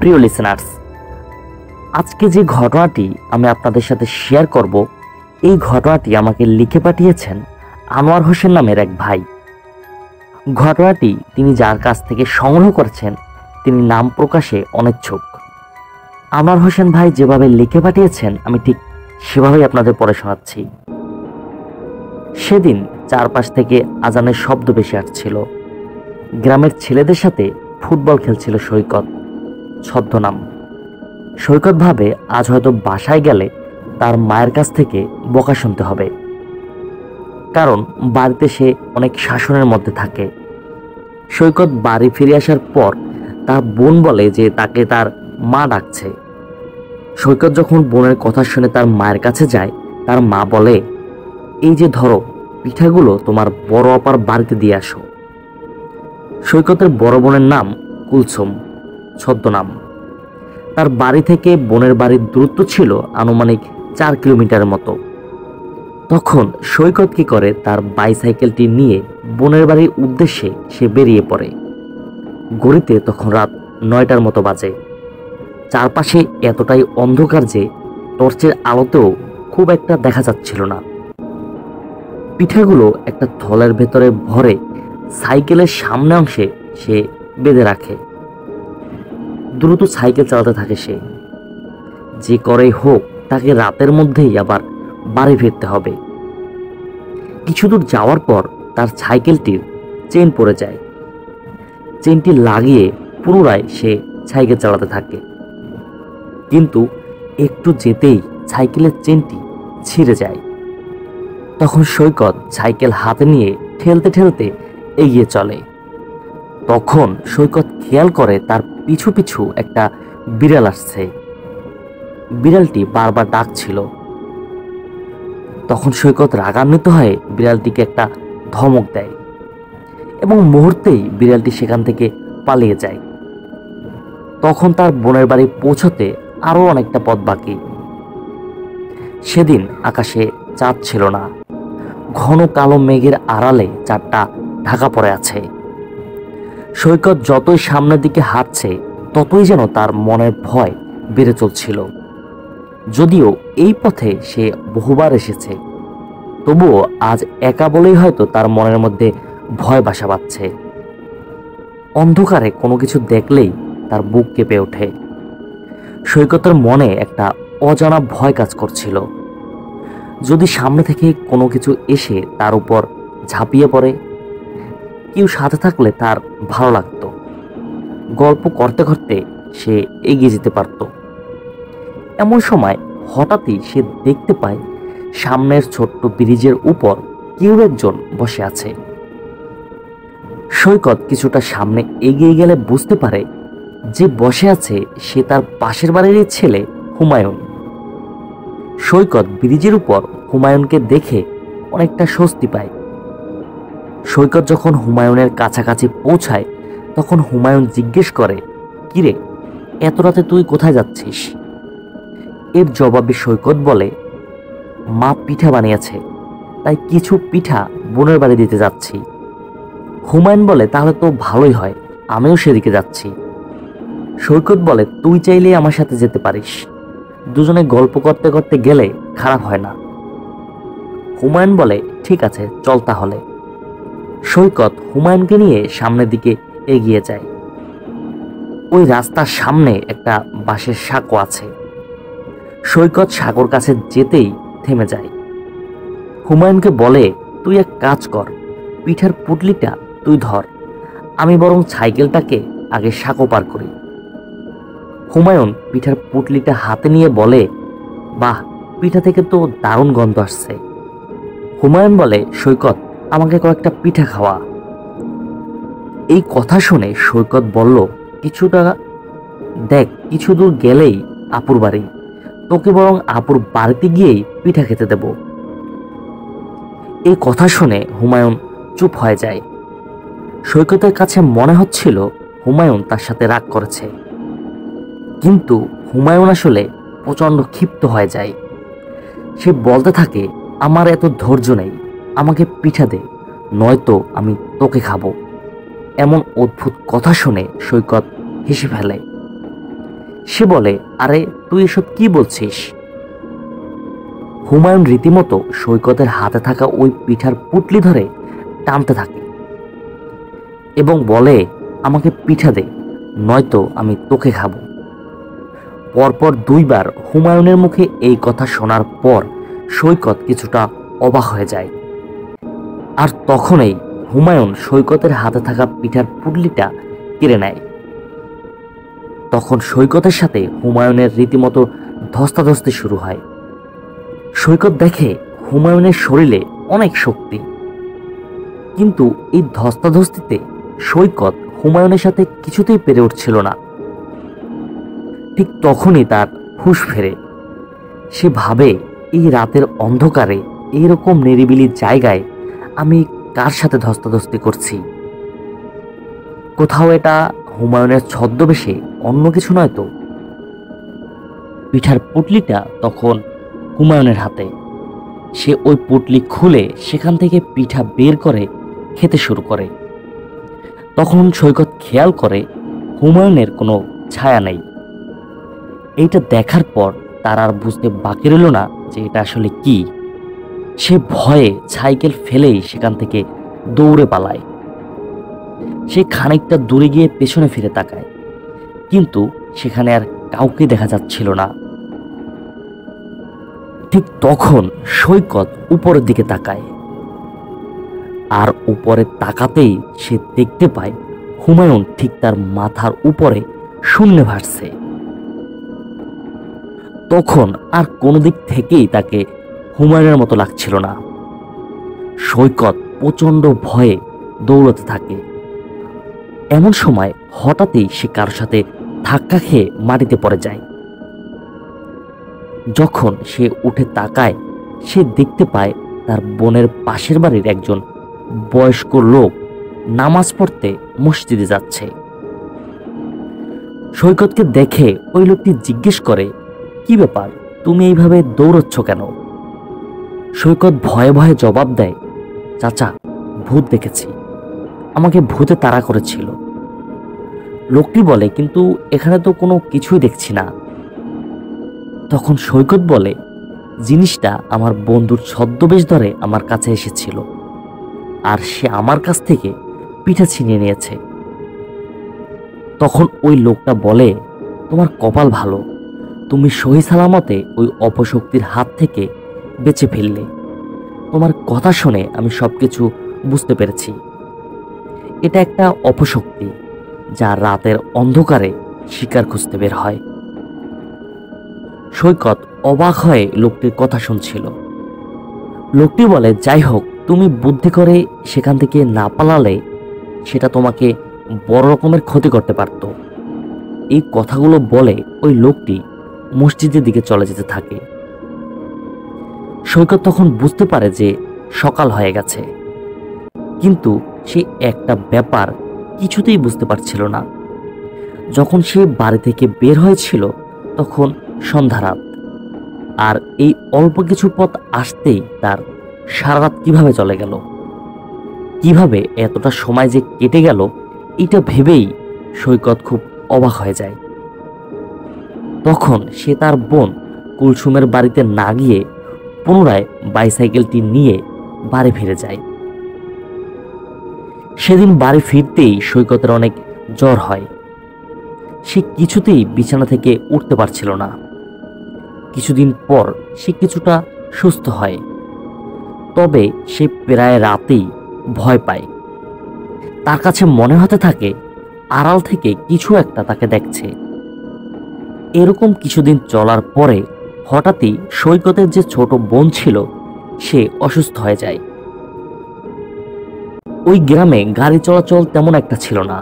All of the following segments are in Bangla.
প্রিয় লিসেনার্স, আজকে যে ঘটনাটি আমি আপনাদের সাথে শেয়ার করব, এই ঘটনাটি আমাকে লিখে পাঠিয়েছেন আনোয়ার হোসেন নামের এক ভাই। ঘটনাটি তিনি যার কাছ থেকে সংগ্রহ করেছেন তিনি নাম প্রকাশে অনিচ্ছুক। আনোয়ার হোসেন ভাই যেভাবে লিখে পাঠিয়েছেন আমি ঠিক সেভাবেই আপনাদের পড়ে শোনাচ্ছি। সেদিন চারপাশ থেকে আজানের শব্দ বেশি আসছিল। গ্রামের ছেলেদের সাথে ফুটবল খেলছিল সৈকত, ছদ্মনাম। সৈকত ভাবে আজ হয়তো বাসায় গেলে তার মায়ের কাছ থেকে বকা শুনতে হবে, কারণ বাড়িতে সে অনেক শাসনের মধ্যে থাকে। সৈকত বাড়ি ফিরে আসার পর তার বোন বলে যে তাকে তার মা ডাকছে। সৈকত যখন বোনের কথা শুনে তার মায়ের কাছে যায়, তার মা বলে, এই যে ধরো পিঠাগুলো তোমার বড় আপার বাড়িতে দিয়ে আসো। সৈকতের বড় বোনের নাম কুলসুম, ছদ্মনাম। তার বাড়ি থেকে বোনের বাড়ির দূরত্ব ছিল আনুমানিক 4 কিলোমিটারের মতো। তখন সৈকত কি করে, তার বাইসাইকেলটি নিয়ে বোনের বাড়ির উদ্দেশ্যে সে বেরিয়ে পড়ে। ঘড়িতে তখন রাত 9টার মতো বাজে। চারপাশে এতটাই অন্ধকার যে টর্চের আলোতেও খুব একটা দেখা যাচ্ছিল না। পিঠাগুলো একটা থলের ভেতরে ভরে সাইকেলের সামনে অংশে সে বেঁধে রাখে। দ্রুত সাইকেল চালাতে থাকে সে। যে করেই হোক তাকে রাতের মধ্যেই আবার বাড়ি ফিরতে হবে। কিছু দূর যাওয়ার পর তার সাইকেলটির চেন পড়ে যায়। চেনটি লাগিয়ে পুনরায় সে সাইকেল চালাতে থাকে, কিন্তু একটু যেতেই সাইকেলের চেনটি ছিঁড়ে যায়। তখন সৈকত সাইকেল হাতে নিয়ে ঠেলতে ঠেলতে এগিয়ে চলে। তখন সৈকত খেয়াল করে তার পিছু পিছু একটা বিড়াল আসছে। বিড়ালটি বারবার ডাকছিল। তখন সৈকত রাগান্বিত হয়ে বিড়ালটিকে একটা ধমক দেয় এবং মুহূর্তেই বিড়ালটি সেখান থেকে পালিয়ে যায়। তখন তার বোনের বাড়ি পৌঁছতে আরো অনেকটা পথ বাকি। সেদিন আকাশে চাঁদ ছিল না। ঘন কালো মেঘের আড়ালে চাঁদটা ঢাকা পড়ে আছে। সৈকত যতই সামনের দিকে হাঁটছে ততই যেন তার মনের ভয় বেড়ে চলছিল। যদিও এই পথে সে বহুবার এসেছে, তবুও আজ একা বলেই হয়তো তার মনের মধ্যে ভয় বাসা বাঁধছে। অন্ধকারে কোনো কিছু দেখলেই তার বুক কেঁপে ওঠে। সৈকতের মনে একটা অজানা ভয় কাজ করছিল। যদি সামনে থেকে কোনো কিছু এসে তার উপর ঝাঁপিয়ে পড়ে, কেউ সাথে থাকলে তার ভালো লাগতো। গল্প করতে করতে সে এগিয়ে যেতে পারত। এমন সময় হঠাৎই সে দেখতে পায় সামনের ছোট্ট ব্রিজের উপর কেউ একজন বসে আছে। সৈকত কিছুটা সামনে এগিয়ে গেলে বুঝতে পারে যে বসে আছে সে তার পাশের বাড়ির ছেলে হুমায়ুন। সৈকত ব্রিজের উপর হুমায়ুনকে দেখে অনেকটা স্বস্তি পায়। সৈকত যখন হুমায়ুনের কাছাকাছি পৌঁছায় তখন হুমায়ুন জিজ্ঞেস করে, কিরে, এত রাতে তুই কোথায় যাচ্ছিস? এর জবাবে সৈকত বলে, মা পিঠা বানিয়েছে, তাই কিছু পিঠা বোনের বাড়ি দিতে যাচ্ছি। হুমায়ুন বলে, তাহলে তো ভালোই হয়, আমিও সেদিকে যাচ্ছি। সৈকত বলে, তুই চাইলেই আমার সাথে যেতে পারিস, দুজনে গল্প করতে করতে গেলে খারাপ হয় না। হুমায়ুন বলে, ঠিক আছে, চল তাহলে। সৈকত হুমায়ুনকে নিয়ে সামনের দিকে এগিয়ে যায়। ওই রাস্তার সামনে একটা বাঁশের সাঁকো আছে। সৈকত সাঁকোর কাছে যেতেই থেমে যায়। হুমায়ুনকে বলে, তুই এক কাজ কর, পিঠার পুটলিটা তুই ধর, আমি বরং সাইকেলটাকে আগে সাঁকো পার করি। হুমায়ুন পিঠার পুটলিটা হাতে নিয়ে বলে, বাহ, পিঠা থেকে তো দারুণ গন্ধ আসছে। হুমায়ুন বলে, সৈকত, আমাকে কয়েকটা পিঠা খাওয়া। এই কথা শুনে সৈকত বলল, কিছু দূর গেলেই আপুর বাড়ি, তোকে বরং আপুর বাড়িতে গিয়েই পিঠা খেতে দেব। এই কথা শুনে হুমায়ুন চুপ হয়ে যায়। সৈকতের কাছে মনে হচ্ছিল হুমায়ুন তার সাথে রাগ করেছে, কিন্তু হুমায়ুন আসলে প্রচণ্ড ক্ষিপ্ত হয়ে যায়। সে বলতে থাকে, আমার এত ধৈর্য নেই, আমাকে পিঠা দে, নয়তো আমি তোকে খাবো। এমন অদ্ভুত কথা শুনে সৈকত হেসে ফেলে। সে বলে, আরে তুই এসব কি বলছিস? হুমায়ুন রীতিমতো সৈকতের হাতে থাকা ওই পিঠার পুটলি ধরে টানতে থাকে এবং বলে, আমাকে পিঠা দে, নয়তো আমি তোকে খাবো। পরপর দুইবার হুমায়ুনের মুখে এই কথা শোনার পর সৈকত কিছুটা অবাক হয়ে যায়। আর তখনই হুমায়ুন সৈকতের হাতে থাকা পিঠার পুটলিটা কেড়ে নেয়। তখন সৈকতের সাথে হুমায়ুনের রীতিমতো ধস্তাধস্তি শুরু হয়। সৈকত দেখে হুমায়ুনের শরীরে অনেক শক্তি, কিন্তু এই ধস্তাধস্তিতে সৈকত হুমায়ুনের সাথে কিছুতেই পেরে উঠছিল না। ঠিক তখনই তার হুঁশ ফেরে। সে ভাবে, এই রাতের অন্ধকারে এইরকম নিরিবিলি জায়গায় আমি কার সাথে ধস্তাধস্তি করছি? কোথাও এটা হুমায়ুনের ছদ্মবেশে অন্য কিছু নয় তো? পিঠার পুটলিটা তখন হুমায়ুনের হাতে। সে ওই পুটলি খুলে সেখান থেকে পিঠা বের করে খেতে শুরু করে। তখন সৈকত খেয়াল করে হুমায়ুনের কোনো ছায়া নেই। এইটা দেখার পর তার আর বুঝতে বাকি রইল না যে এটা আসলে কি। সে ভয়ে সাইকেল ফেলেই সেখান থেকে দৌড়ে পালায়। সে খানিকটা দূরে গিয়ে পেছনে ফিরে তাকায়, কিন্তু সেখানে আর কাউকে দেখা যাচ্ছিল না। ঠিক তখন সৈকত উপরের দিকে তাকায়, আর উপরে তাকাতেই সে দেখতে পায় হুমায়ুন ঠিক তার মাথার উপরে শূন্যে ভাসছে। তখন আর কোনো দিক থেকেই তাকে হুমায়ুনের মতো লাগছিল না। সৈকত প্রচন্ড ভয়ে দৌড়াতে থাকে। এমন সময় হঠাৎই সে কারোর সাথে ধাক্কা খেয়ে মাটিতে পড়ে যায়। যখন সে উঠে তাকায়, সে দেখতে পায় তার বোনের পাশের বাড়ির একজন বয়স্ক লোক নামাজ পড়তে মসজিদে যাচ্ছে। সৈকতকে দেখে ওই লোকটি জিজ্ঞেস করে, কি ব্যাপার, তুমি এইভাবে দৌড়চ্ছ কেন? সৈকত ভয়ে ভয়ে জবাব দেয়, চাচা, ভূত দেখেছি, আমাকে ভূতে তাড়া করেছিল। লোকটি বলে, কিন্তু এখানে তো কোনো কিছুই দেখছি না। তখন সৈকত বলে, জিনিসটা আমার বন্ধুর ছদ্মবেশ ধরে আমার কাছে এসেছিল, আর সে আমার কাছ থেকে পিঠা ছিনিয়ে নিয়েছে। তখন ওই লোকটা বলে, তোমার কপাল ভালো, তুমি সহি সালামতে ওই অপশক্তির হাত থেকে বেঁচে ফিরলে। তোমার কথা শুনে আমি সবকিছু বুঝতে পেরেছি। এটা একটা অপশক্তি যা রাতের অন্ধকারে শিকার খুঁজতে বের হয়। সৈকত অবাক হয়ে লোকটির কথা শুনছিল। লোকটি বলে, যাই হোক, তুমি বুদ্ধি করে সেখান থেকে না পালালে সেটা তোমাকে বড় রকমের ক্ষতি করতে পারত। এই কথাগুলো বলে ওই লোকটি মসজিদের দিকে চলে যেতে থাকে। সৈকত তখন বুঝতে পারে যে সকাল হয়ে গেছে, কিন্তু সে একটা ব্যাপার কিছুতেই বুঝতে পারছিল না। যখন সে বাড়ি থেকে বের হয়েছিল তখন সন্ধ্যা রাত, আর এই অল্প কিছু পথ আসতেই তার সারা রাত কিভাবে চলে গেল, কিভাবে এতটা সময় যে কেটে গেল, এটা ভেবেই সৈকত খুব অবাক হয়ে যায়। তখন সে তার বোন কুলসুমের বাড়িতে না গিয়ে পুনরায় বাইসাইকেলটি নিয়ে বাড়ি ফিরে যায়। সেদিন বাড়ি ফিরতেই সৈকতের অনেক জ্বর হয়। সে কিছুতেই বিছানা থেকে উঠতে পারছিল না। কিছুদিন পর সে কিছুটা সুস্থ হয়, তবে সে প্রায় রাতেই ভয় পায়। তার কাছে মনে হতে থাকে আড়াল থেকে কিছু একটা তাকে দেখছে। এরকম কিছুদিন চলার পরে হঠাৎই সৈকতের যে ছোট বোন ছিল সে অসুস্থ হয়ে যায়। ওই গ্রামে গাড়ি চলাচল তেমন একটা ছিল না,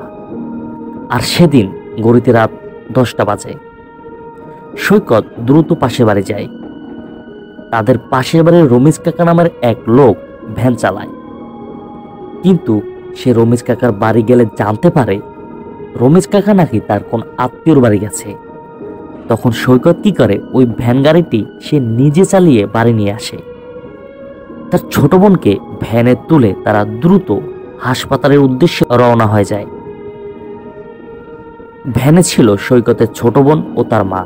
আর সেদিন গড়িতে রাত 10টা বাজে। সৈকত দ্রুত পাশের বাড়ি যায়। তাদের পাশের বাড়ির রমিজ কাকা নামের এক লোক ভ্যান চালায়, কিন্তু সে রমিজ কাকার বাড়ি গেলে জানতে পারে রমিজ কাকা নাকি তার কোন আত্মীয়র বাড়ি গেছে। তখন সৈকত কি করে, ওই ভ্যান গাড়িটি সে নিজে চালিয়ে বাড়ি নিয়ে আসে। তার ছোট বোনকে ভ্যানে তুলে তারা দ্রুত হাসপাতালের উদ্দেশ্যে রওনা হয়ে যায়। ভ্যানে ছিল সৈকতের ছোট বোন ও তার মা।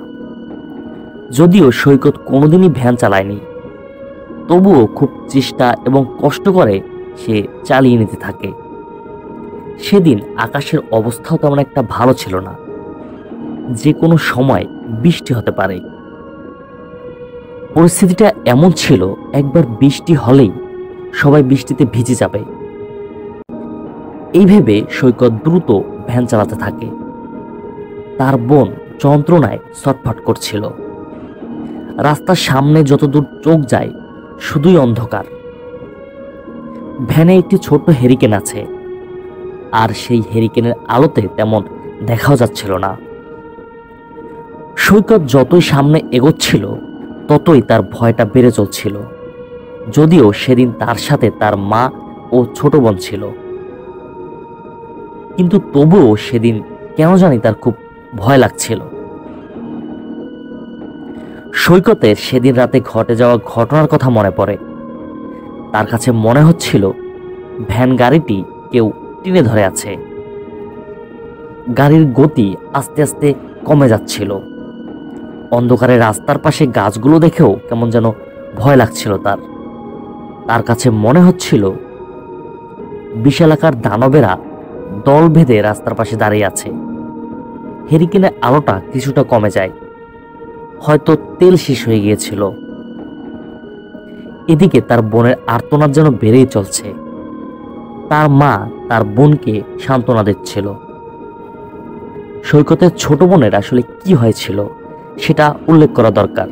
যদিও সৈকত কোনোদিনই ভ্যান চালায়নি, তবুও খুব চেষ্টা এবং কষ্ট করে সে চালিয়ে নিতে থাকে। সেদিন আকাশের অবস্থাও তেমন একটা ভালো ছিল না, যে কোনো সময় বৃষ্টি হতে পারে। পরিস্থিতিটা এমন ছিল, একবার বৃষ্টি হলেই সবাই বৃষ্টিতে ভিজে যাবে। এই ভেবে সৈকত দ্রুত ভ্যান চালাতে থাকে। তার বোন যন্ত্রণায় ছটফট করছিল। রাস্তার সামনে যতদূর চোখ যায় শুধুই অন্ধকার। ভ্যানে একটি ছোট্ট হেরিকেন আছে, আর সেই হেরিকেনের আলোতে তেমন দেখাও যাচ্ছিল না। সৈকত যতই সামনে এগোচ্ছিল ততই তার ভয়টা বেড়ে চলছিল। যদিও সেদিন তার সাথে তার মা ও ছোট বোন ছিল, কিন্তু তবুও সেদিন কেন জানি তার খুব ভয় লাগছিল। সৈকতের সেদিন রাতে ঘটে যাওয়া ঘটনার কথা মনে পড়ে। তার কাছে মনে হচ্ছিল ভ্যান গাড়িটি কেউ টেনে ধরে আছে। গাড়ির গতি আস্তে আস্তে কমে যাচ্ছিল। অন্ধকারে রাস্তার পাশে গাছগুলো দেখেও কেমন যেন ভয় লাগছিল তার। তার কাছে মনে হচ্ছিল বিশালাকার দানবেরা দল বেঁধে রাস্তার পাশে দাঁড়িয়ে আছে। হেরিকেনের আলোটা কিছুটা কমে যায়, হয়তো তেল শেষ হয়ে গিয়েছিল। এদিকে তার বোনের আর্তনাদ যেন বেড়েই চলছে। তার মা তার বোনকে সান্ত্বনা দিচ্ছিল। সৈকতের ছোট বোনের আসলে কি হয়েছিল সেটা উল্লেখ করা দরকার।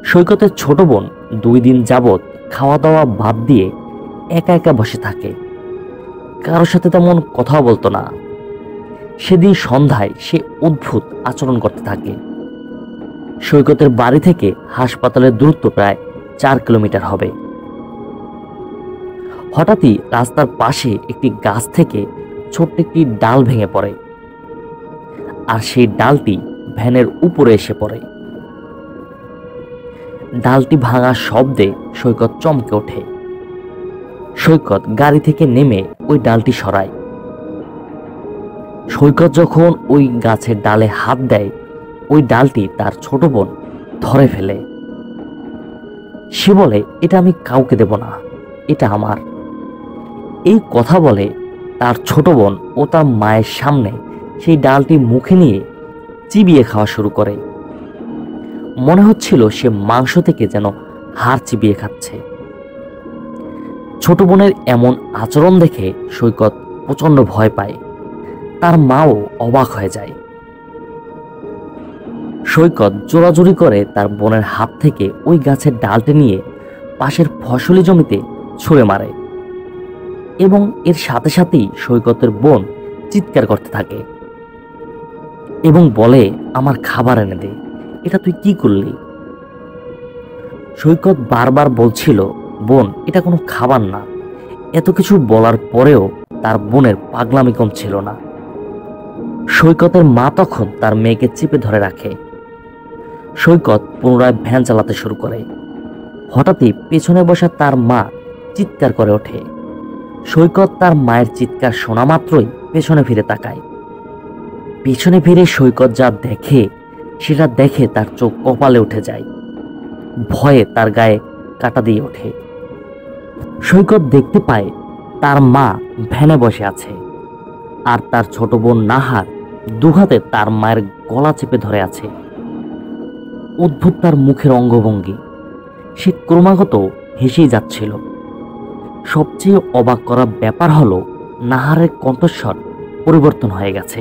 সৈকতের ছোট বোন 2 দিন যাবৎ খাওয়া দাওয়া বাদ দিয়ে একা একা বসে থাকে। কারোর সাথে তেমন কথাও বলতো না। সেদিন সন্ধ্যায় সে অদ্ভুত আচরণ করতে থাকে। সৈকতের বাড়ি থেকে হাসপাতালের দূরত্ব প্রায় 4 কিলোমিটার হবে। হঠাৎই রাস্তার পাশে একটি গাছ থেকে ছোট্ট একটি ডাল ভেঙে পড়ে, আর সেই ডালটি ভ্যানের উপরে এসে পড়ে। ডালটি ভাঙার শব্দে সৈকত চমকে ওঠে। সৈকত গাড়ি থেকে নেমে ওই ডালটি সরায়। সৈকত যখন ওই গাছের ডালে হাত দেয়, ওই ডালটি তার ছোট বোন ধরে ফেলে। সে বলে, এটা আমি কাউকে দেব না, এটা আমার। এই কথা বলে তার ছোট বোন ও তার মায়ের সামনে সেই ডালটি মুখে নিয়ে চিবিয়ে খাওয়া শুরু করে। মনে হচ্ছিল সে মাংস থেকে যেন হাড় চিবিয়ে খাচ্ছে। ছোট বোনের এমন আচরণ দেখে সৈকত প্রচন্ড ভয় পায়। তার মাও অবাক হয়ে যায়। সৈকত জোরাজুরি করে তার বোনের হাত থেকে ওই গাছের ডালটি নিয়ে পাশের ফসলি জমিতে ছুঁড়ে মারে, এবং এর সাথে সাথেই সৈকতের বোন চিৎকার করতে থাকে এবং বলে, আমার খাবার এনে দে, এটা তুই কি করলি? সৈকত বারবার বলছিল, বোন, এটা কোনো খাবার না। এত কিছু বলার পরেও তার বোনের পাগলামি কমছিল না। সৈকতের মা তখন তার মেয়েকে চেপে ধরে রাখে। সৈকত পুনরায় ভ্যান চালাতে শুরু করে। হঠাৎই পেছনে বসা তার মা চিৎকার করে ওঠে। সৈকত তার মায়ের চিৎকার শোনা মাত্রই পেছনে ফিরে তাকায়। পেছনে ফিরে সৈকত যা দেখে সেটা দেখে তার চোখ কপালে উঠে যায়। ভয়ে তার গায়ে কাঁটা দিয়ে ওঠে। সৈকত দেখতে পায় তার মা ভ্যানে বসে আছে, আর তার ছোট বোন নাহার দুহাতে তার মায়ের গলা চেপে ধরে আছে। অদ্ভুত তার মুখের অঙ্গভঙ্গি। সে ক্রমাগত হেসেই যাচ্ছিল। সবচেয়ে অবাক করা ব্যাপার হলো, নাহারের কণ্ঠস্বর পরিবর্তন হয়ে গেছে।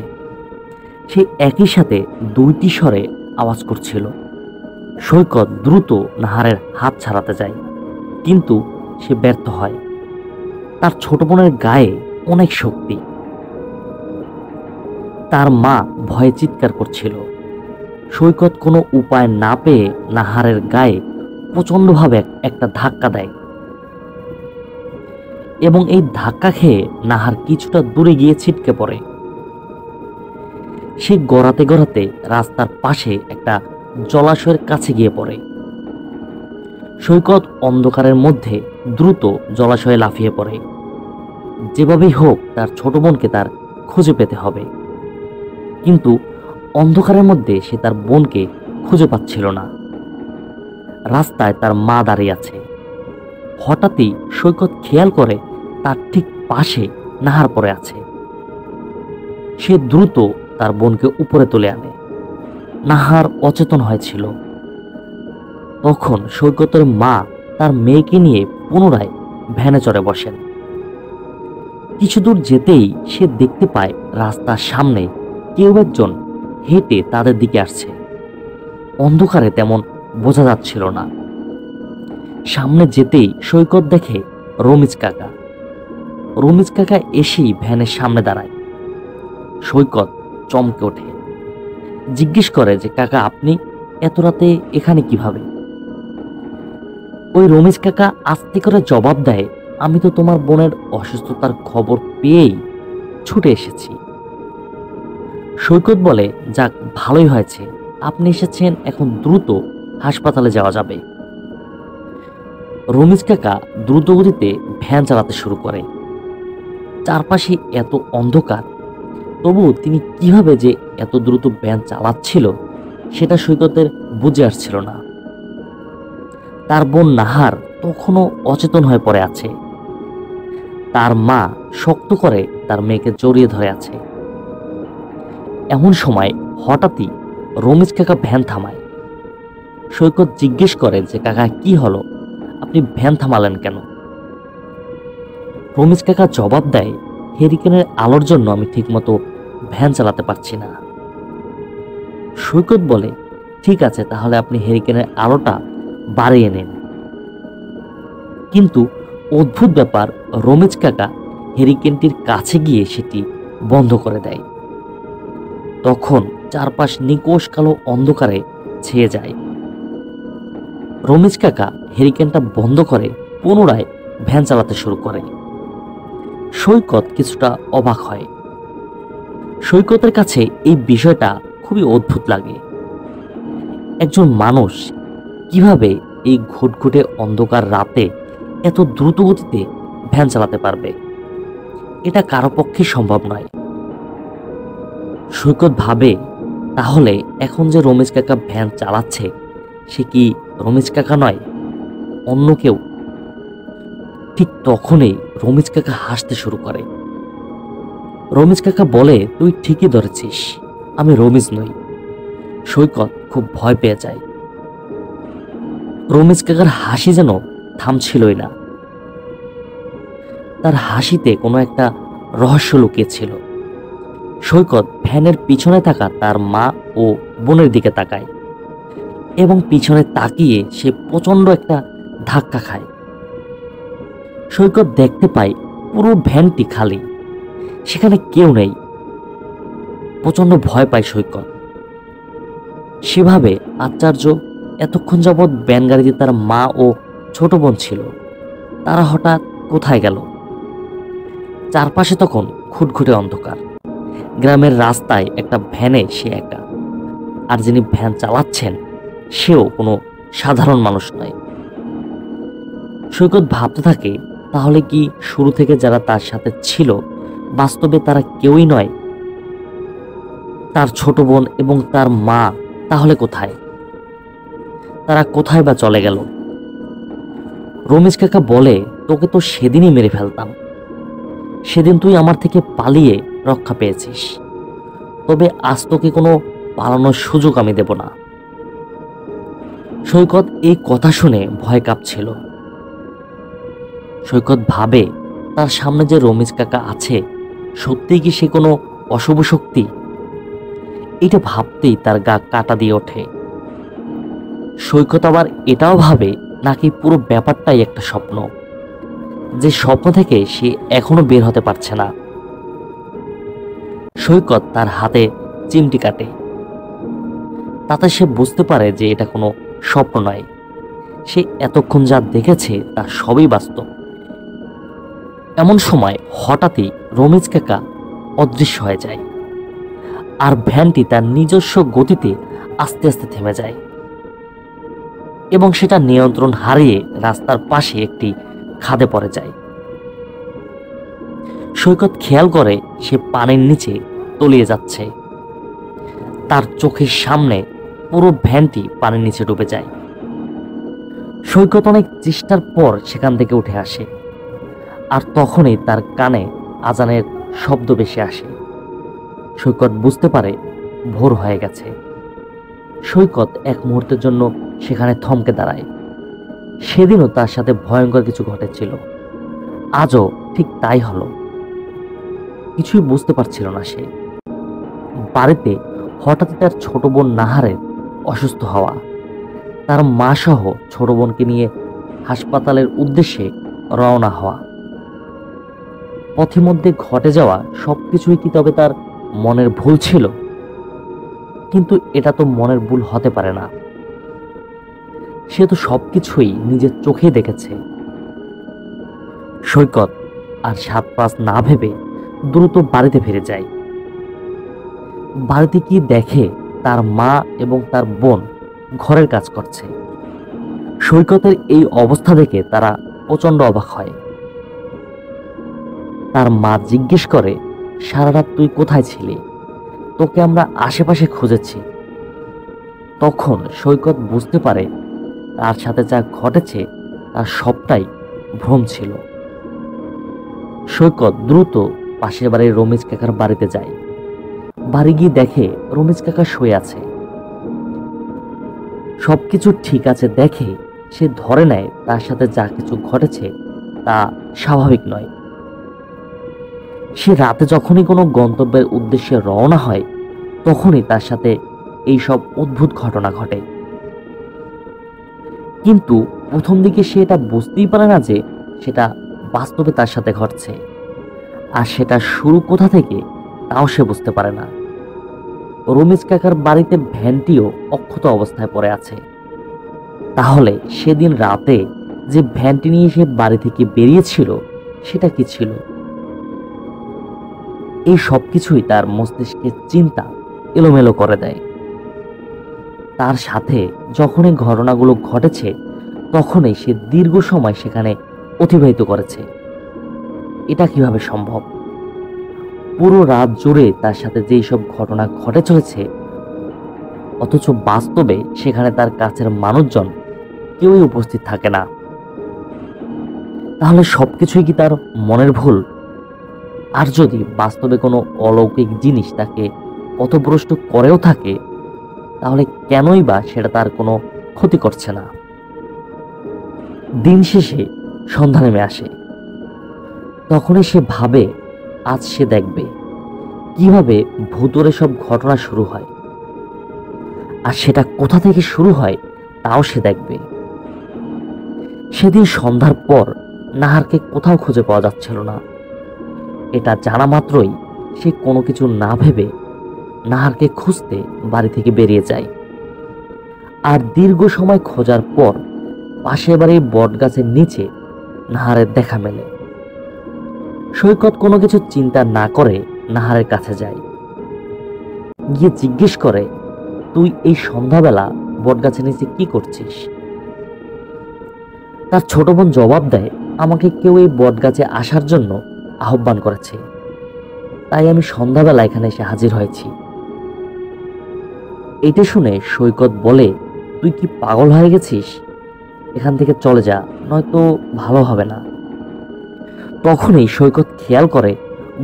সে একই সাথে 2টি স্বরে আওয়াজ করছিল। সৈকত দ্রুত নাহারের হাত ছাড়াতে যায়, কিন্তু সে ব্যর্থ হয়। তার ছোট বোনের গায়ে অনেক শক্তি। তার মা ভয়ে চিৎকার করছিল। সৈকত কোনো উপায় না পেয়ে নাহারের গায়ে প্রচণ্ডভাবে একটা ধাক্কা দেয়, এবং এই ধাক্কা খেয়ে নাহার কিছুটা দূরে গিয়ে ছিটকে পড়ে। সে গড়াতে গড়াতে রাস্তার পাশে একটা জলাশয়ের কাছে গিয়ে পড়ে। সৈকত অন্ধকারের মধ্যে দ্রুত জলাশয়ে লাফিয়ে পড়ে। যেভাবেই হোক তার ছোট বোনকে তার খুঁজে পেতে হবে। কিন্তু অন্ধকারের মধ্যে সে তার বোনকে খুঁজে পাচ্ছিল না। রাস্তায় তার মা দাঁড়িয়ে আছে। হঠাৎই সৈকত খেয়াল করে তার ঠিক পাশে নাহার পড়ে আছে। সে দ্রুত তার বোনকে উপরে তুলে আনে। নাহার অচেতন হয়েছিল। তখন সৈকতের মা তার মেয়েকে নিয়ে পুনরায় ভ্যানে চড়ে বসেন। কিছু দূর যেতেই সে দেখতে পায় রাস্তার সামনে কেউ একজন হেঁটে তাদের দিকে আসছে। অন্ধকারে তেমন বোঝা যাচ্ছিল না। সামনে যেতেই সৈকত দেখে রমিজ কাকা। রমিজ কাকা এসেই ভ্যানের সামনে দাঁড়ায়। সৈকত চমকে ওঠে, জিজ্ঞেস করে যে কাকা আপনি এত রাতে এখানে কিভাবে? ওই রমিজ কাকা আস্তে করে জবাব দেয়, আমি তো তোমার বোনের অসুস্থতার খবর পেয়েই ছুটে এসেছি। সৈকত বলে, যাক ভালোই হয়েছে আপনি এসেছেন, এখন দ্রুত হাসপাতালে যাওয়া যাবে। রমিজ কাকা দ্রুত গতিতে ভ্যান চালাতে শুরু করে। চারপাশে এত অন্ধকার, তবু তিনি কিভাবে যে এত দ্রুত ভ্যান চালাচ্ছিল সেটা সৈকতের বুঝে আসছিল না। তার বোন নাহার তখনও অচেতন হয়ে পড়ে আছে। তার মা শক্ত করে তার মেয়েকে জড়িয়ে ধরে আছে। এমন সময় হঠাৎই রমিজ কাকা ভ্যান থামায়। সৈকত জিজ্ঞেস করে যে কাকা কি হলো, আপনি ভ্যান থামালেন কেন? রমিজ কাকা জবাব দেয়, হেরিকেনের আলোর জন্য আমি ঠিকমতো ভ্যান চালাতে পারছি না। সৈকত বলে, ঠিক আছে তাহলে আপনি হেরিকেনের আলোটা বাড়িয়ে নেন। কিন্তু অদ্ভুত ব্যাপার, রমিজ কাকা হেরিকেনটির কাছে গিয়ে সেটি বন্ধ করে দেয়। তখন চারপাশ নিকোষ কালো অন্ধকারে ছেয়ে যায়। রমিজ কাকা হেরিকেনটা বন্ধ করে পুনরায় ভ্যান চালাতে শুরু করে। সৈকত কিছুটা অবাক হয়। সৈকতের কাছে এই বিষয়টা খুবই অদ্ভুত লাগে। একজন মানুষ কিভাবে এই ঘুটঘুটে অন্ধকার রাতে এত দ্রুত গতিতে ভ্যান চালাতে পারবে, এটা কারো পক্ষে সম্ভব নয়। সৈকত ভাবে, তাহলে এখন যে রমিজ কাকা ভ্যান চালাচ্ছে সে কি রমিজ কাকা নয়, অন্য কেউ? ঠিক তখনই রমিজ কাকা হাসতে শুরু করে। রমিজ কাকা বলে, তুই ঠিকই ধরেছিস, আমি রমিজ নই। সৈকত খুব ভয় পেয়ে যায়। রমিজ কাকার হাসি যেন থামছিলই না। তার হাসিতে কোনো একটা রহস্য লুকিয়েছিল। সৈকত ভ্যানের পিছনে থাকা তার মা ও বোনের দিকে তাকায় এবং পিছনে তাকিয়ে সে প্রচন্ড একটা ধাক্কা খায়। সৈকত দেখতে পায় পুরো ভ্যানটি খালি, সেখানে কেউ নেই। প্রচন্ড ভয় পায় সৈকত। সেভাবে আশ্চর্য, এতক্ষণ যাবৎ ভ্যান গাড়িতে তার মা ও ছোট বোন ছিল, তারা হঠাৎ কোথায় গেল? চারপাশে তখন খুটখুটে অন্ধকার। গ্রামের রাস্তায় একটা ভ্যানে সে একা, আর যিনি ভ্যান চালাচ্ছেন সেও কোনো সাধারণ মানুষ নয়। সৈকত ভাবতে থাকে, তাহলে কি শুরু থেকে যারা তার সাথে ছিল বাস্তবে তারা কেউই নয়? তার ছোট বোন এবং তার মা তাহলে কোথায়? তারা কোথায় বা চলে গেল? রমিজ কাকা বলে, তোকে তো সেদিনই মেরে ফেলতাম, সেদিন তুই আমার থেকে পালিয়ে রক্ষা পেয়েছিস, তবে আজ তোকে কোনো পালানোর সুযোগ আমি দেব না। সৈকত এই কথা শুনে ভয় কাঁপছিল। সৈকত ভাবে, তার সামনে যে রমিজ কাকা আছে সত্যিই কি সে কোনো অশুভ শক্তি? এটা ভাবতেই তার গা কাটা দিয়ে ওঠে। সৈকত আবার এটাও ভাবে, নাকি পুরো ব্যাপারটাই একটা স্বপ্ন, যে স্বপ্ন থেকে সে এখনো বের হতে পারছে না। সৈকত তার হাতে চিমটি কাটে, তাতে সে বুঝতে পারে যে এটা কোনো স্বপ্ন নয়। সে এতক্ষণ যা দেখেছে তা সবই বাস্তব। এমন সময় হঠাৎই রমিজ কাকা অদৃশ্য হয়ে যায়, আর ভ্যানটি তার নিজস্ব গতিতে আস্তে আস্তে থেমে যায় এবং সেটা নিয়ন্ত্রণ হারিয়ে রাস্তার পাশে একটি খাদে পড়ে যায়। সৈকত খেয়াল করে সে পানির নিচে তলিয়ে যাচ্ছে। তার চোখের সামনে পুরো ভ্যানটি পানির নিচে ডুবে যায়। সৈকত অনেক চেষ্টার পর সেখান থেকে উঠে আসে, আর তখনই তার কানে আজানের শব্দ ভেসে আসে। সৈকত বুঝতে পারে ভোর হয়ে গেছে। সৈকত এক মুহূর্তের জন্য সেখানে থমকে দাঁড়ায়। সেদিনও তার সাথে ভয়ঙ্কর কিছু ঘটেছিল, আজও ঠিক তাই হলো। কিছুই বুঝতে পারছিল না সে। বাড়িতে হঠাৎ তার ছোট বোন নাহারের অসুস্থ হওয়া, তার মা সহ ছোট বোনকে নিয়ে হাসপাতালের উদ্দেশ্যে রওনা হওয়া, পথিমধ্যে ঘটে যাওয়া সবকিছুই কি তবে তার মনের ভুল ছিল? কিন্তু এটা তো মনের ভুল হতে পারে না। সে তো সবকিছুই নিজের চোখে দেখেছে। সৈকত আর সাত পাঁচ না ভেবে দ্রুত বাড়িতে ফিরে যায়। বাড়িতে কি দেখে তার মা এবং তার বোন ঘরের কাজ করছে। সৈকতের এই অবস্থা দেখে তারা প্রচন্ড অবাক হয়। তার মা জিজ্ঞেস করে, সারা রাত তুই কোথায় ছিলি? তোকে আমরা আশেপাশে খুঁজেছি। তখন সৈকত বুঝতে পারে তার সাথে যা ঘটেছে তার সবটাই ভ্রম ছিল। সৈকত দ্রুত পাশের বাড়ির রমেশ কাকার বাড়িতে যায়। বাড়ি গিয়ে দেখে রমেশ কাকা শুয়ে আছে। সবকিছু ঠিক আছে দেখে সে ধরে নেয় তার সাথে যা কিছু ঘটেছে তা স্বাভাবিক নয়। সে রাতে যখনই কোনো গন্তব্যের উদ্দেশ্যে রওনা হয় তখনই তার সাথে এই সব অদ্ভুত ঘটনা ঘটে। কিন্তু প্রথম দিকে সে এটা বুঝতেই পারে না যে সেটা বাস্তবে তার সাথে ঘটছে, আর সেটা শুরু কোথা থেকে তাও সে বুঝতে পারে না। রমেশ কাকার বাড়িতে ভ্যানটিও অক্ষত অবস্থায় পড়ে আছে। তাহলে সেদিন রাতে যে ভ্যানটি নিয়ে সে বাড়ি থেকে বেরিয়েছিল সেটা কি ছিল? এই সবকিছুই তার মস্তিষ্কের চিন্তা এলোমেলো করে দেয়। তার সাথে যখনই ঘটনাগুলো ঘটেছে তখনই সে দীর্ঘ সময় সেখানে অতিবাহিত করেছে। এটা কিভাবে সম্ভব? পুরো রাত জুড়ে তার সাথে যেই সব ঘটনা ঘটে চলেছে, অথচ বাস্তবে সেখানে তার কাছের মানুষজন কেউই উপস্থিত থাকে না। তাহলে সবকিছুই কি তার মনের ভুল? আর যদি বাস্তবে কোনো অলৌকিক জিনিস তাকে পথভ্রষ্ট করেও থাকে, তাহলে কেনই বা সেটা তার কোনো ক্ষতি করছে না? দিন শেষে সন্ধ্যা নেমে আসে। তখনই সে ভাবে আজ সে দেখবে কিভাবে ভূতরে সব ঘটনা শুরু হয়, আর সেটা কোথা থেকে শুরু হয় তাও সে দেখবে। সেদিন সন্ধ্যার পর নাহারকে কোথাও খুঁজে পাওয়া যাচ্ছিল না। এটা জানা মাত্রই সে কোনো কিছু না ভেবে নাহারকে খুঁজতে বাড়ি থেকে বেরিয়ে যায়। আর দীর্ঘ সময় খোঁজার পর পাশের বাড়ির বটগাছের নিচে নাহারের দেখা মেলে। সৈকত কোনো কিছু চিন্তা না করে নাহারের কাছে যায়। গিয়ে জিজ্ঞেস করে, তুই এই সন্ধ্যাবেলা বটগাছের নিচে কি করছিস? তার ছোট বোন জবাব দেয়, আমাকে কেউ এই বটগাছে আসার জন্য আহ্বান করেছে, তাই আমি সন্ধ্যাবেলা এখানে এসে হাজির হয়েছি। এটা শুনে সৈকত বলে, তুই কি পাগল হয়ে গেছিস? এখান থেকে চলে যা, নয়তো ভালো হবে না। তখনই সৈকত খেয়াল করে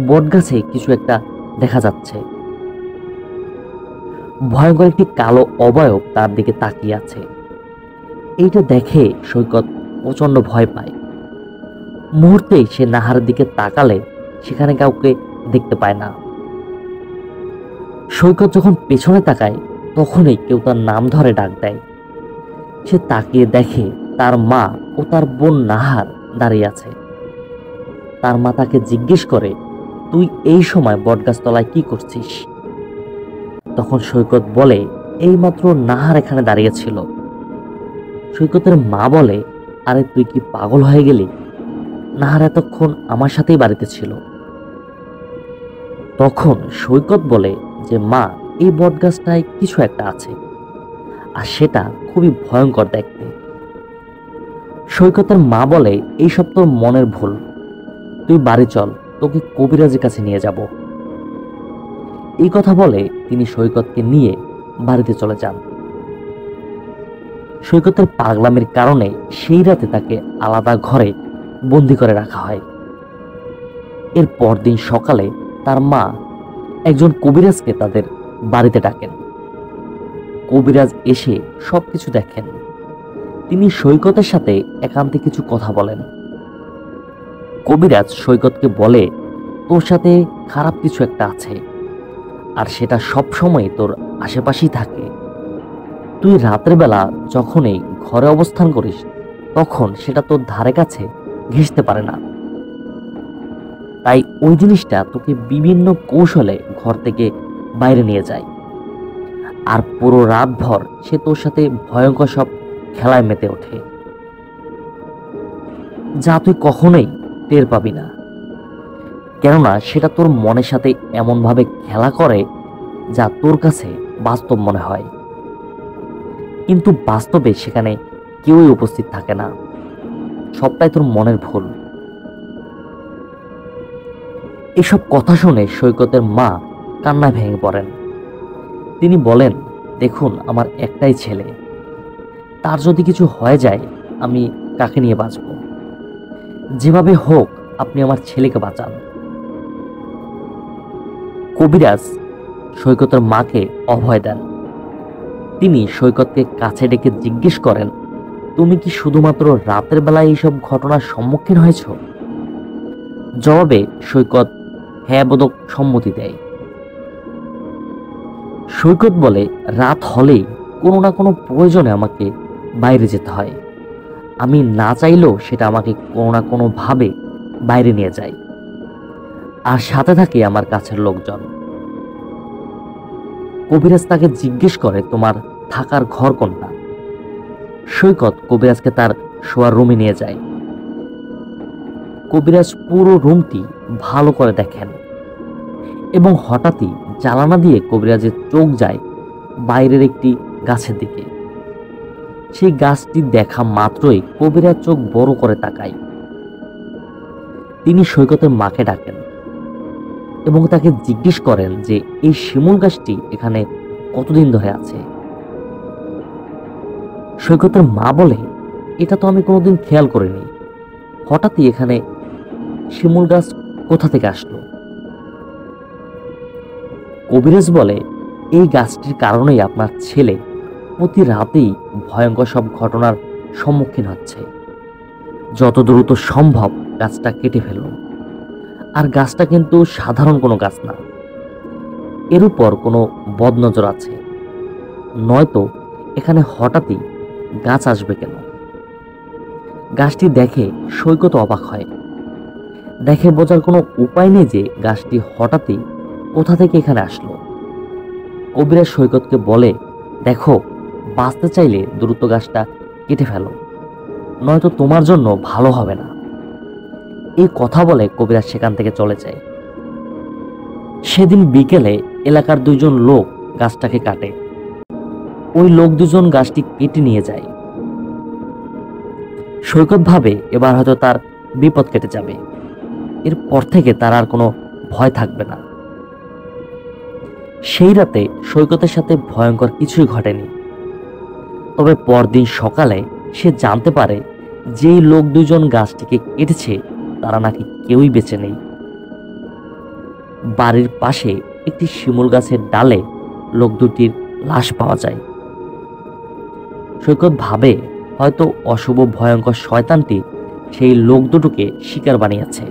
বটগাছে কিছু একটা দেখা যাচ্ছে। ভয়ঙ্কর একটি কালো অবয়ব তার দিকে তাকিয়ে আছে। এইটা দেখে সৈকত প্রচন্ড ভয় পায়। মুহূর্তেই সে নাহারের দিকে তাকালে সেখানে কাউকে দেখতে পায় না। সৈকত যখন পেছনে তাকায় তখনই কেউ তার নাম ধরে ডাক দেয়। সে তাকিয়ে দেখে তার মা ও তার বোন নাহার দাঁড়িয়ে আছে। তার মা তাকে জিজ্ঞেস করে, তুই এই সময় বটগাছতলায় কি করছিস? তখন সৈকত বলে, এইমাত্র নাহার এখানে দাঁড়িয়েছিল। সৈকতের মা বলে, আরে তুই কি পাগল হয়ে গেলি? নাহার এতক্ষণ আমার সাথেই বাড়িতে ছিল। তখন সৈকত বলে যে, মা, এই বটগাছটায় কিছু একটা আছে, আর সেটা খুবই ভয়ঙ্কর দেখতে। সৈকতের মা বলে, এইসব তোর মনের ভুল, তুই বাড়ি চল, তোকে কবিরাজের কাছে নিয়ে যাব। এই কথা বলে তিনি সৈকতকে নিয়ে বাড়িতে চলে যান। সৈকতের পাগলামির কারণে সেই রাতে তাকে আলাদা ঘরে বন্দি করে রাখা হয়। এর পরদিন সকালে তার মা একজন কবিরাজকে তাদের বাড়িতে ডাকেন। কবিরাজ এসে সবকিছু দেখেন। তিনি সৈকতের সাথে একান্তে কিছু কথা বলেন। কবিরাজ সৈকতকে বলে, তোর সাথে খারাপ কিছু একটা আছে, আর সেটা সবসময় তোর আশেপাশেই থাকে। তুই রাতের বেলা যখনই ঘরে অবস্থান করিস তখন সেটা তোর ধারে কাছে ঘেঁষতে পারে না। তাই ওই জিনিসটা তোকে বিভিন্ন কৌশলে ঘর থেকে বাইরে নিয়ে যায়, আর পুরো রাতভর সে তোর সাথে ভয়ঙ্কর সব খেলায় মেতে ওঠে, যা তুই কখনোই টের পাবি না। কেননা সেটা তোর মনের সাথে এমনভাবে খেলা করে যা তোর কাছে বাস্তব মনে হয়, কিন্তু বাস্তবে সেখানে কেউই উপস্থিত থাকে না। সবটাই তোর মনের ভুল। এসব কথা শুনে সৈকতের মা কান্নায় ভেঙে পড়েন। তিনি বলেন, দেখুন, আমার একটাই ছেলে, তার যদি কিছু হয়ে যায় আমি কাকে নিয়ে বাঁচব? যেভাবে হোক আপনি আমার ছেলেকে বাঁচান। কবিরাজ সৈকতের মাকে অভয় দেন। তিনি সৈকতকে কাছে ডেকে জিজ্ঞেস করেন, তুমি কি শুধুমাত্র রাতের বেলায় এইসব ঘটনার সম্মুখীন হয়েছ? জবাবে সৈকত হ্যাঁ বোধক সম্মতি দেয়। সৈকত বলে, রাত হলেই কোনো না কোনো প্রয়োজনে আমাকে বাইরে যেতে হয়। আমি না চাইলেও সেটা আমাকে কোনো না কোনো ভাবে বাইরে নিয়ে যায়, আর সাথে থাকে আমার কাছের লোকজন। কবিরাজ তাকে জিজ্ঞেস করে, তোমার থাকার ঘর কোনটা? সৈকত কবিরাজকে তার শোয়ার রুমে নিয়ে যায়। কবিরাজ পুরো রুমটি ভালো করে দেখেন এবং হঠাৎই জ্বালানা দিয়ে কবিরাজের চোখ যায় বাইরের একটি গাছের দিকে। সেই গাছটি দেখা মাত্রই কবিরাজ চোখ বড় করে তাকায়। তিনি সৈকতের মাকে ডাকেন এবং তাকে জিজ্ঞেস করেন যে এই শিমুল গাছটি এখানে কতদিন ধরে আছে। সৈকতের মা বলে, এটা তো আমি কোনোদিন খেয়াল করিনি, হঠাৎই এখানে শিমুল গাছ কোথা থেকে আসলো? কবিরাজ বলে, এই গাছটির কারণেই আপনার ছেলে প্রতি রাতেই ভয়ঙ্কর সব ঘটনার সম্মুখীন হচ্ছে। যত দ্রুত সম্ভব গাছটা কেটে ফেলুন। আর গাছটা কিন্তু সাধারণ কোনো গাছ না, এর উপর কোনো বদনজর আছে, নয়তো এখানে হঠাৎই গাছ আসবে কেন? গাছটি দেখে সৈকত অবাক হয়। দেখে বোঝার কোনো উপায় নেই যে গাছটি হঠাৎই কোথা থেকে এখানে আসলো। কবিরাজ সৈকতকে বলে, দেখো, বাঁচতে চাইলে দ্রুত গাছটা কেটে ফেলো, নয়তো তোমার জন্য ভালো হবে না। এই কথা বলে কবিরাজ সেখান থেকে চলে যায়। সেদিন বিকেলে এলাকার দুইজন লোক গাছটাকে কাটে। ওই লোক দুজন গাছটি কেটে নিয়ে যায়। সৈকত ভাবে এবার হয়তো তার বিপদ কেটে যাবে, এরপর থেকে তার আর কোনো ভয় থাকবে না। সেই রাতে সৈকতের সাথে ভয়ঙ্কর কিছুই ঘটেনি। তবে পরদিন সকালে সে জানতে পারে যেই লোক দুজন গাছটিকে কেটেছে তারা নাকি কেউই বেঁচে নেই। বাড়ির পাশে একটি শিমুল গাছের ডালে লোক দুটির লাশ পাওয়া যায়। সৈকত ভাবে হয়তো অশুভ ভয়ঙ্কর শয়তানটি সেই লোক দুটোকে শিকার বানিয়েছে,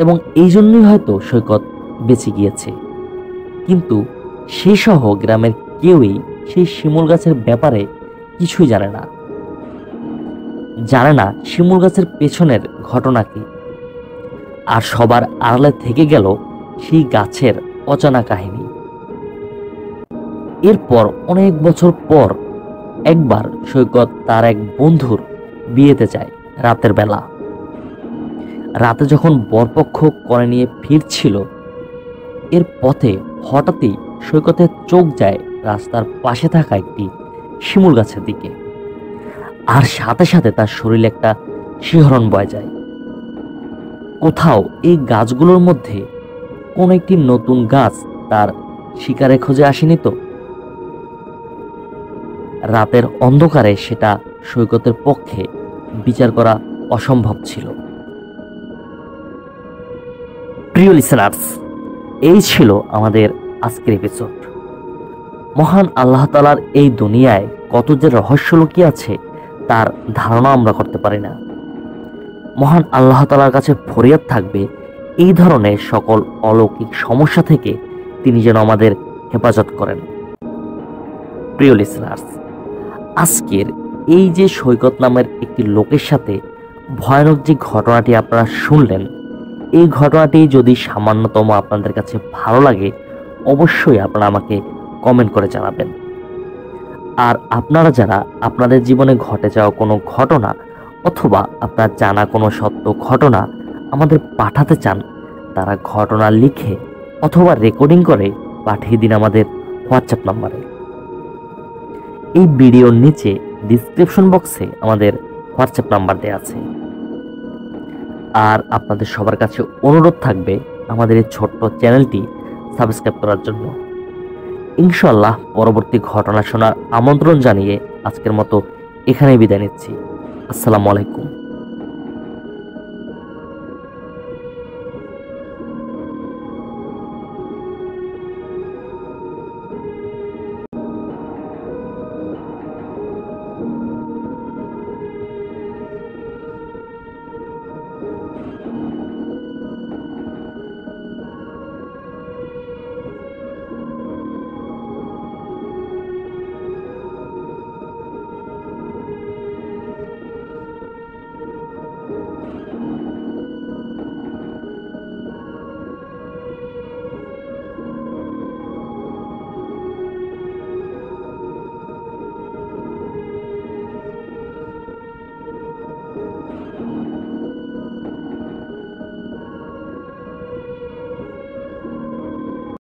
এবং এই জন্যই হয়তো সৈকত বেঁচে গিয়েছে। কিন্তু সে সহ গ্রামের কেউই সেই শিমুল গাছের ব্যাপারে কিছুই জানে না। শিমুল গাছের পেছনের ঘটনা কি, আর সবার আড়ালে থেকে গেল সেই গাছের অজানা কাহিনী। এরপর অনেক বছর পর একবার সৈকত তার এক বন্ধুর বিয়েতে যায় রাতের বেলা। রাতে যখন বরপক্ষ কনে নিয়ে ফিরছিল, এর পথে হঠাৎই সৈকতের চোখ যায় রাস্তার পাশে থাকা একটি শিমুল গাছের দিকে, আর সাথে সাথে তার শরীরে একটা শিহরণ বয়ে যায়। কোথাও এই গাছগুলোর মধ্যে কোনো একটি নতুন গাছ তার শিকারে খোঁজে আসেনি তো? রাতের অন্ধকারে সেটা সৈকতের পক্ষে বিচার করা অসম্ভব ছিল। প্রিয় লিসেনার্স, এই ছিল আমাদের আজকের এপিসোড। মহান আল্লাহ তাআলার এই দুনিয়ায় কত যে রহস্য লুকিয়ে আছে তার ধারণা আমরা করতে পারি না। মহান আল্লাহ তাআলার কাছে ফরিয়াদ থাকবে এই ধরনের সকল অলৌকিক সমস্যা থেকে তিনি যেন আমাদের হেফাজত করেন। প্রিয় লিসেনার্স, আজকের এই যে সৈকত নামের একটি লোকের সাথে ভয়ানক যে ঘটনাটি আপনারা শুনলেন, এই ঘটনাটি যদি সামান্যতম আপনাদের কাছে ভালো লাগে অবশ্যই আপনারা আমাকে কমেন্ট করে জানাবেন। আর আপনারা যারা আপনাদের জীবনে ঘটে যাওয়া কোনো ঘটনা অথবা আপনার জানা কোনো সত্য ঘটনা আমাদের পাঠাতে চান, তারা ঘটনা লিখে অথবা রেকর্ডিং করে পাঠিয়ে দিন আমাদের হোয়াটসঅ্যাপ নম্বরে। এই ভিডিওর নিচে ডিসক্রিপশন বক্সে আমাদের হোয়াটসঅ্যাপ নাম্বার দেওয়া আছে। আর আপনাদের সবার কাছে অনুরোধ থাকবে আমাদের এই ছোট্ট চ্যানেলটি সাবস্ক্রাইব করার জন্য। ইনশাআল্লাহ পরবর্তী ঘটনা শোনার আমন্ত্রণ জানিয়ে আজকের মতো এখানেই বিদায় নিচ্ছি। আসসালামু আলাইকুম।